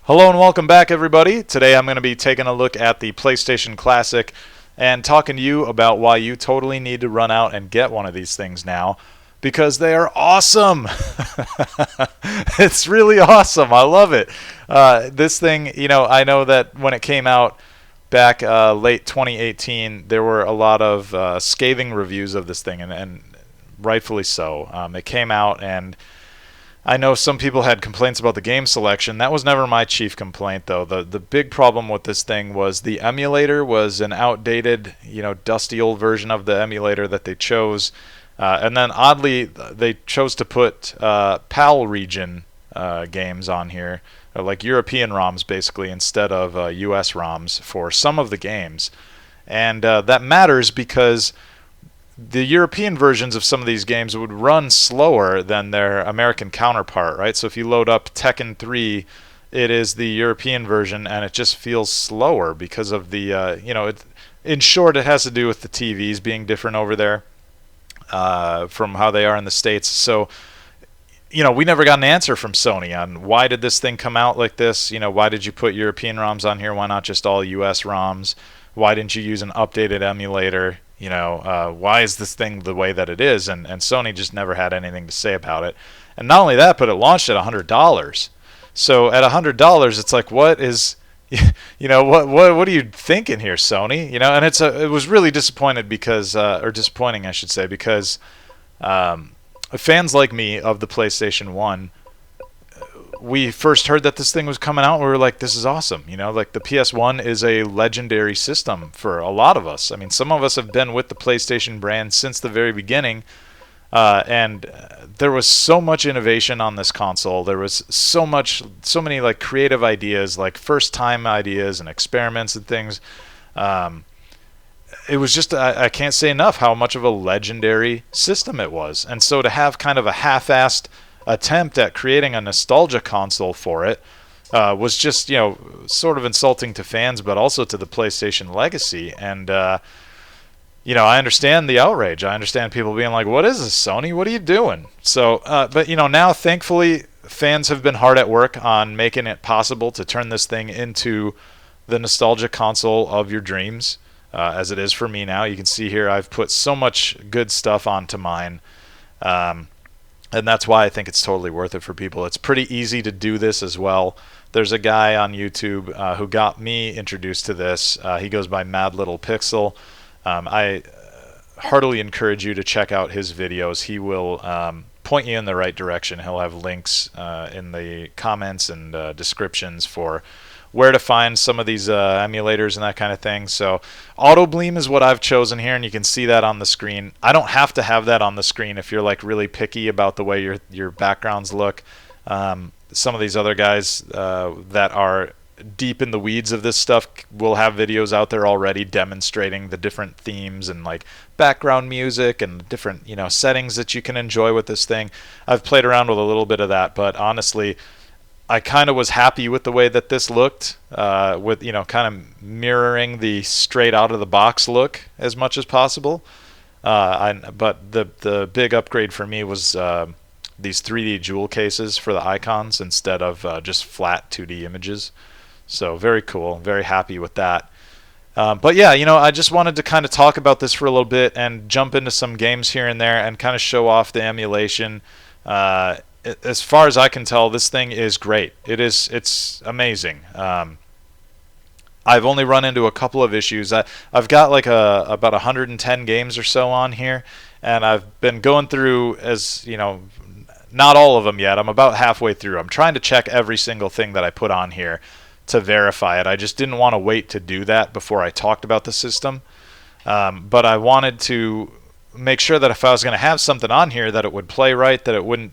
Hello and welcome back, everybody. Today I'm going to be taking a look at the PlayStation Classic and talking to you about why you totally need to run out and get one of these things now because they are awesome. It's really awesome. I love it. This thing, I know that when it came out back late 2018, there were a lot of scathing reviews of this thing, and rightfully so. It came out and I know some people had complaints about the game selection. That was never my chief complaint, though. The big problem with this thing was the emulator was an outdated, dusty old version of the emulator that they chose. And then oddly, they chose to put PAL region games on here, like European ROMs basically, instead of US ROMs for some of the games. And that matters because the European versions of some of these games would run slower than their American counterpart, right? So if you load up Tekken 3, it is the European version, and it just feels slower because of the, in short, it has to do with the TVs being different over there from how they are in the States. So, we never got an answer from Sony on why did this thing come out like this? Why did you put European ROMs on here? Why not just all US ROMs? Why didn't you use an updated emulator? Why is this thing the way that it is? And Sony just never had anything to say about it. And not only that, but it launched at $100. So at $100, it's like, what is, what are you thinking here, Sony? And it was really disappointed because, or disappointing, I should say, because fans like me of the PlayStation 1, we first heard that this thing was coming out, we were like, this is awesome. Like the PS1 is a legendary system for a lot of us. I mean, some of us have been with the PlayStation brand since the very beginning, and there was so much innovation on this console. There was so many like creative ideas, like first time ideas and experiments and things. It was just, I can't say enough how much of a legendary system it was. And so to have kind of a half-assed attempt at creating a nostalgia console for it was just, sort of insulting to fans, but also to the PlayStation legacy. And, I understand the outrage. I understand people being like, what is this, Sony? What are you doing? So, but, now, thankfully, fans have been hard at work on making it possible to turn this thing into the nostalgia console of your dreams, as it is for me now. You can see here I've put so much good stuff onto mine. And that's why I think it's totally worth it for people. It's pretty easy to do this as well. There's a guy on YouTube who got me introduced to this. He goes by Mad Little Pixel. I heartily encourage you to check out his videos. He will point you in the right direction. He'll have links in the comments and descriptions for where to find some of these emulators and that kind of thing. So Autobleem is what I've chosen here, and you can see that on the screen. I don't have to have that on the screen if you're like really picky about the way your backgrounds look. Some of these other guys that are deep in the weeds of this stuff will have videos out there already demonstrating the different themes and like background music and different settings that you can enjoy with this thing. I've played around with a little bit of that, but honestly, I kind of was happy with the way that this looked, with kind of mirroring the straight out of the box look as much as possible. But the big upgrade for me was these 3D jewel cases for the icons instead of just flat 2D images. So very cool, very happy with that. But yeah, I just wanted to kind of talk about this for a little bit and jump into some games here and there and kind of show off the emulation. As far as I can tell, this thing is great. It's amazing. I've only run into a couple of issues. I've got like about 110 games or so on here, and I've been going through, as not all of them yet. I'm about halfway through. I'm trying to check every single thing that I put on here to verify it. I just didn't want to wait to do that before I talked about the system. But I wanted to make sure that if I was going to have something on here, that it would play right, that it wouldn't,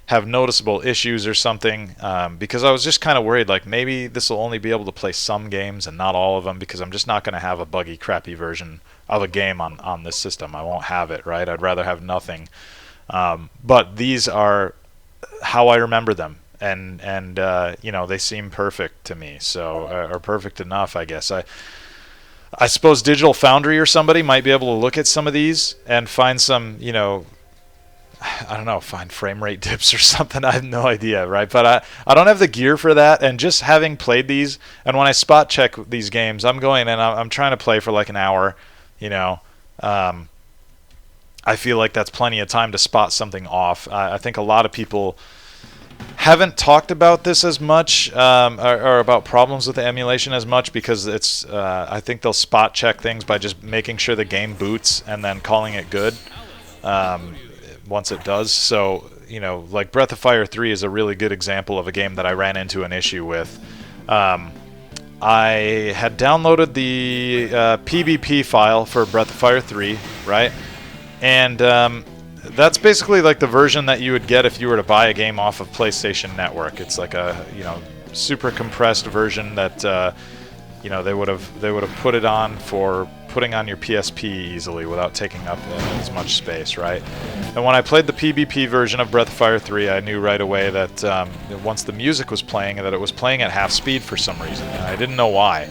have noticeable issues or something, because I was just kind of worried, like maybe this will only be able to play some games and not all of them, because I'm just not going to have a buggy, crappy version of a game on this system. I won't have it, right? I'd rather have nothing. But these are how I remember them, and they seem perfect to me, so or perfect enough, I guess. I suppose Digital Foundry or somebody might be able to look at some of these and find some, I don't know, find frame rate dips or something. I have no idea, right? But I don't have the gear for that. And just having played these, and when I spot check these games, I'm going and I'm trying to play for like an hour, you know. I feel like that's plenty of time to spot something off. I think a lot of people haven't talked about this as much, or about problems with the emulation as much, because it's I think they'll spot check things by just making sure the game boots and then calling it good once it does. So, you know, like Breath of Fire 3 is a really good example of a game that I ran into an issue with. I had downloaded the PBP file for Breath of Fire 3, right? And that's basically like the version that you would get if you were to buy a game off of PlayStation Network. It's like a, you know, super compressed version that you know, they would have put it on for putting on your PSP easily without taking up as much space, right? And when I played the PBP version of Breath of Fire 3, I knew right away that once the music was playing, that it was playing at half speed for some reason, and I didn't know why.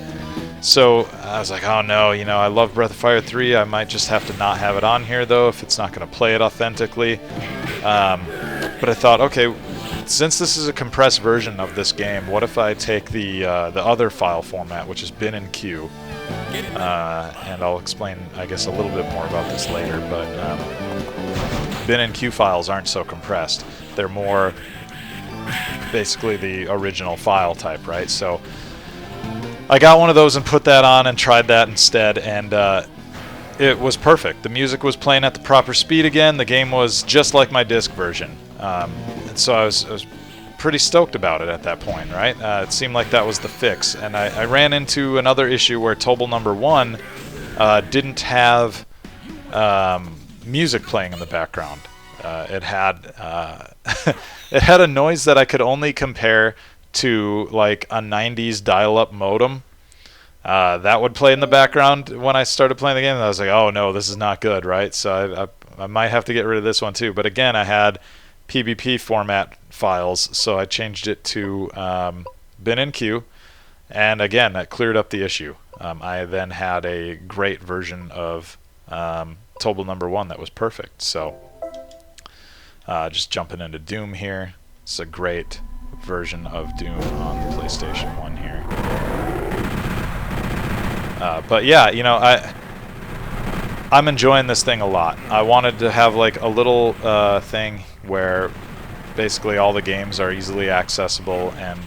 So I was like, oh no, you know, I love Breath of Fire 3. I might just have to not have it on here, though, if it's not going to play it authentically. But I thought, okay, since this is a compressed version of this game, what if I take the other file format, which is bin and queue? And I'll explain, I guess, a little bit more about this later, but bin and queue files aren't so compressed. They're more basically the original file type, right? So I got one of those and put that on and tried that instead, and it was perfect. The music was playing at the proper speed again. The game was just like my disc version. And so I was pretty stoked about it at that point, right? It seemed like that was the fix. And I ran into another issue where Tobal number 1 didn't have music playing in the background. It had it had a noise that I could only compare to like a 90s dial-up modem. That would play in the background when I started playing the game, and I was like, oh no, this is not good, right? So I might have to get rid of this one too. But again, I had PBP format files, so I changed it to bin and queue, and again, that cleared up the issue. I then had a great version of Tobal number 1 that was perfect. So just jumping into Doom here. It's a great version of Doom on the PlayStation 1 here. But yeah, you know, I'm enjoying this thing a lot. I wanted to have like a little thing where basically all the games are easily accessible, and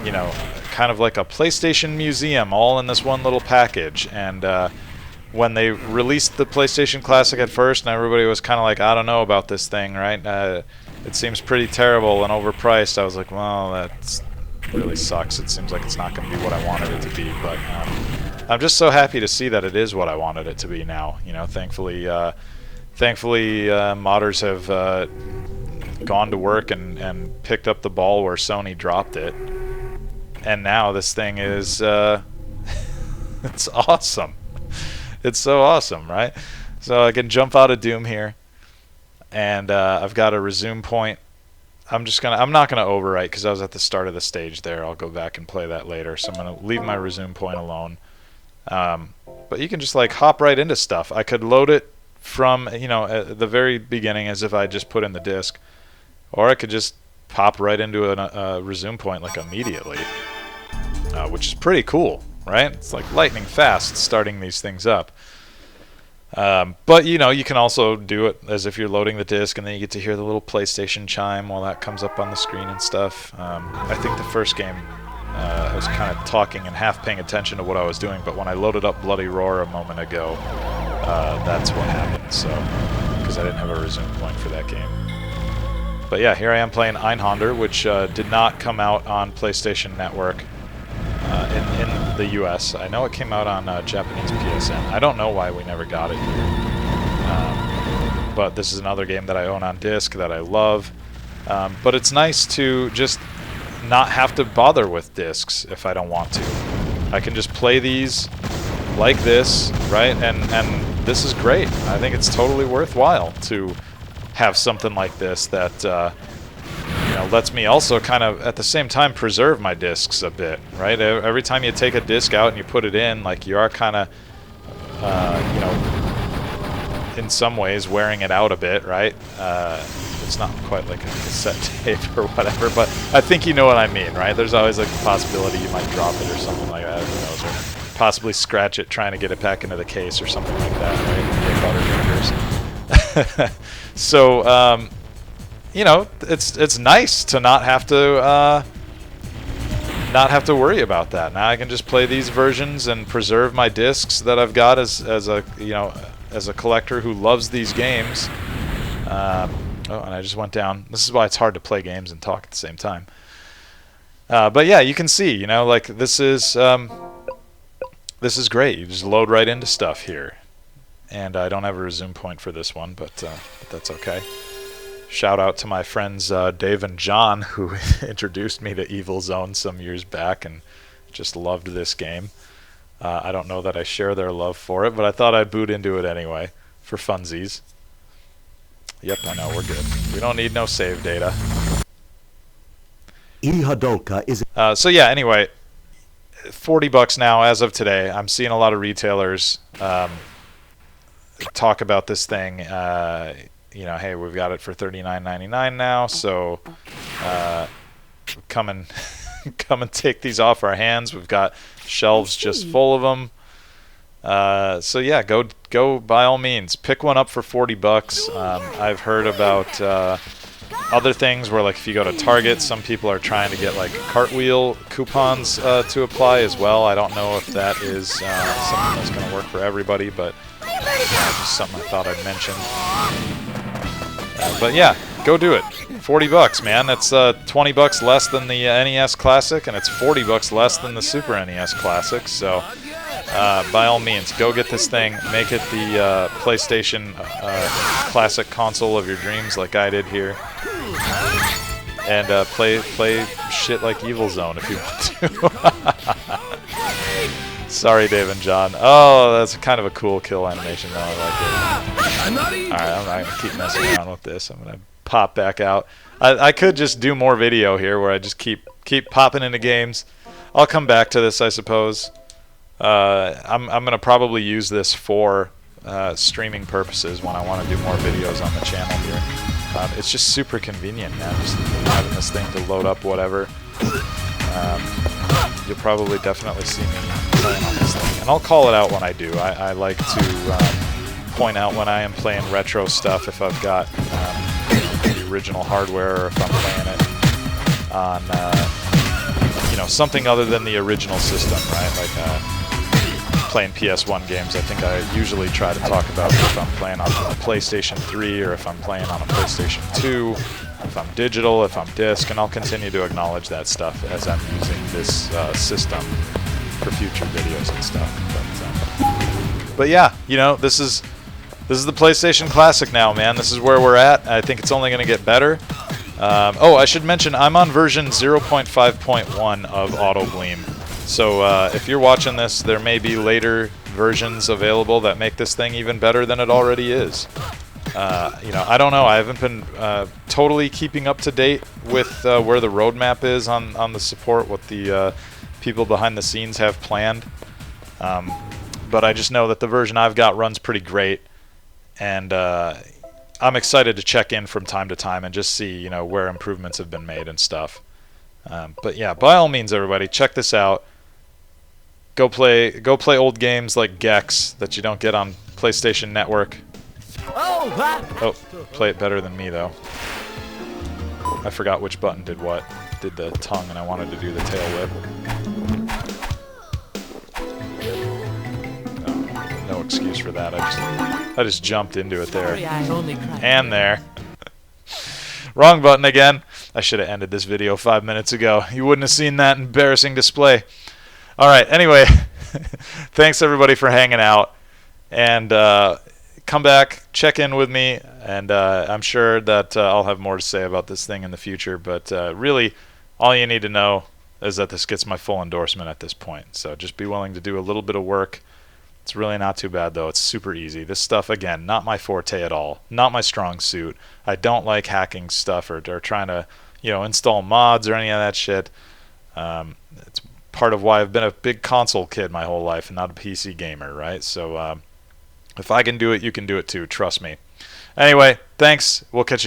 you know, kind of like a PlayStation museum all in this one little package. And when they released the PlayStation Classic at first, and everybody was kind of like, I don't know about this thing, right? It seems pretty terrible and overpriced. I was like, well, that really sucks. It seems like it's not going to be what I wanted it to be. But I'm just so happy to see that it is what I wanted it to be now. You know, thankfully, modders have gone to work and picked up the ball where Sony dropped it, and now this thing is it's awesome. It's so awesome, right? So I can jump out of Doom here, and I've got a resume point. I'm not gonna overwrite because I was at the start of the stage there. I'll go back and play that later. So I'm gonna leave my resume point alone. But you can just like hop right into stuff. I could load it from, you know, at the very beginning as if I just put in the disc, or I could just pop right into a resume point like immediately, which is pretty cool, right? It's like lightning fast starting these things up. But you know, you can also do it as if you're loading the disc, and then you get to hear the little PlayStation chime while that comes up on the screen and stuff. I think the first game I was kind of talking and half paying attention to what I was doing, but when I loaded up Bloody Roar a moment ago, that's what happened. So, because I didn't have a resume point for that game. But yeah, here I am playing Einhander, which did not come out on PlayStation Network in the US. I know it came out on Japanese PSN. I don't know why we never got it here. But this is another game that I own on disc that I love. But it's nice to just not have to bother with discs if I don't want to. I can just play these like this, right? And this is great. I think it's totally worthwhile to have something like this that you know, lets me also kind of at the same time preserve my discs a bit, right? Every time you take a disc out and you put it in, like, you are kind of you know, in some ways wearing it out a bit, right? It's not quite like a cassette tape or whatever, but I think you know what I mean, right? There's always like the possibility you might drop it or something like that, who knows, or possibly scratch it trying to get it back into the case or something like that, right? Get butterfingers. So, you know, it's nice to not have to worry about that. Now I can just play these versions and preserve my discs that I've got as a, you know, as a collector who loves these games. Oh, and I just went down. This is why it's hard to play games and talk at the same time. But yeah, you can see, you know, like this is great. You just load right into stuff here. And I don't have a resume point for this one, but that's okay. Shout out to my friends Dave and John, who introduced me to Evil Zone some years back and just loved this game. I don't know that I share their love for it, but I thought I'd boot into it anyway for funsies. Yep, I know, we're good. We don't need no save data. So yeah, anyway, $40 now as of today. I'm seeing a lot of retailers talk about this thing. You know, hey, we've got it for $39.99 now, so come and take these off our hands. We've got shelves just full of them. So yeah, go by all means, pick one up for $40. I've heard about other things where, like, if you go to Target, some people are trying to get like cartwheel coupons to apply as well. I don't know if that is something that's going to work for everybody, but just something I thought I'd mention. But yeah, go do it. $40, man. That's $20 less than the NES Classic, and it's $40 less than the Super NES Classic. So by all means, go get this thing. Make it the PlayStation Classic console of your dreams, like I did here, and play shit like Evil Zone if you want to. Sorry, Dave and John. Oh, that's kind of a cool kill animation, though. I like it. Alright, I'm not going to keep messing around with this. I'm going to pop back out. I could just do more video here where I just keep popping into games. I'll come back to this, I suppose. I'm going to probably use this for streaming purposes when I want to do more videos on the channel here. It's just super convenient, man. Just having this thing to load up whatever. You'll probably definitely see me playing on this thing. And I'll call it out when I do. I like to point out when I am playing retro stuff, if I've got the original hardware, or if I'm playing it on you know, something other than the original system, right? Like playing PS1 games, I think I usually try to talk about if I'm playing on a PlayStation 3 or if I'm playing on a PlayStation 2. If I'm digital, if I'm disc, and I'll continue to acknowledge that stuff as I'm using this system for future videos and stuff. But yeah, you know, this is the PlayStation Classic now, man. This is where we're at. I think it's only going to get better. Oh, I should mention I'm on version 0.5.1 of Autobleem. So if you're watching this, there may be later versions available that make this thing even better than it already is. You know, I don't know. I haven't been totally keeping up to date with where the roadmap is on the support, what the people behind the scenes have planned. But I just know that the version I've got runs pretty great, and I'm excited to check in from time to time and just see, you know, where improvements have been made and stuff. But yeah, by all means, everybody, check this out. Go play old games like Gex that you don't get on PlayStation Network. Oh, play it better than me, though. I forgot which button did what. Did the tongue, and I wanted to do the tail whip. Oh, no excuse for that. I just jumped into it there. And there. Wrong button again. I should have ended this video 5 minutes ago. You wouldn't have seen that embarrassing display. Alright, anyway. Thanks, everybody, for hanging out. And come back, check in with me, and I'm sure that I'll have more to say about this thing in the future, but really all you need to know is that this gets my full endorsement at this point. So just be willing to do a little bit of work. It's really not too bad, though. It's super easy. This stuff, again, not my forte at all, not my strong suit. I don't like hacking stuff or trying to, you know, install mods or any of that shit. It's part of why I've been a big console kid my whole life and not a PC gamer, right? So If I can do it, you can do it too. Trust me. Anyway, thanks. We'll catch you next time.